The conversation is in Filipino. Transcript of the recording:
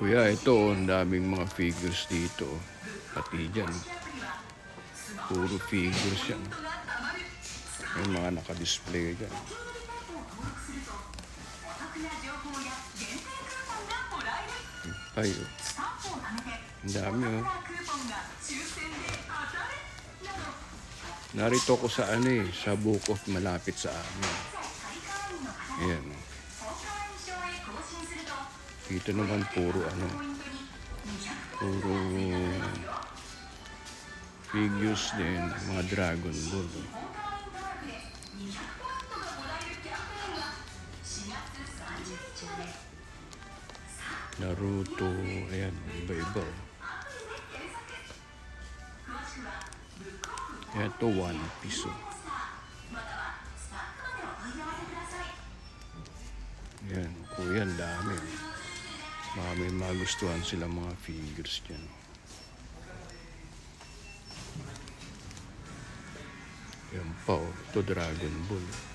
Kuya, ito, ang daming mga figures dito. Pati dyan. Puro figures yan. May mga naka-display dyan. Ay, ang dami, oh. Narito ko sa sa Bukov, malapit sa amin. Ayan, oh. Dito naman puro puro figures din, mga Dragon Ball. Naruto, ayan, iba-iba. Ayan, ito One Piece. Ayan, kuya, ang dami. May magustuhan sila mga figures dyan. Yan pa, ito Dragon Ball.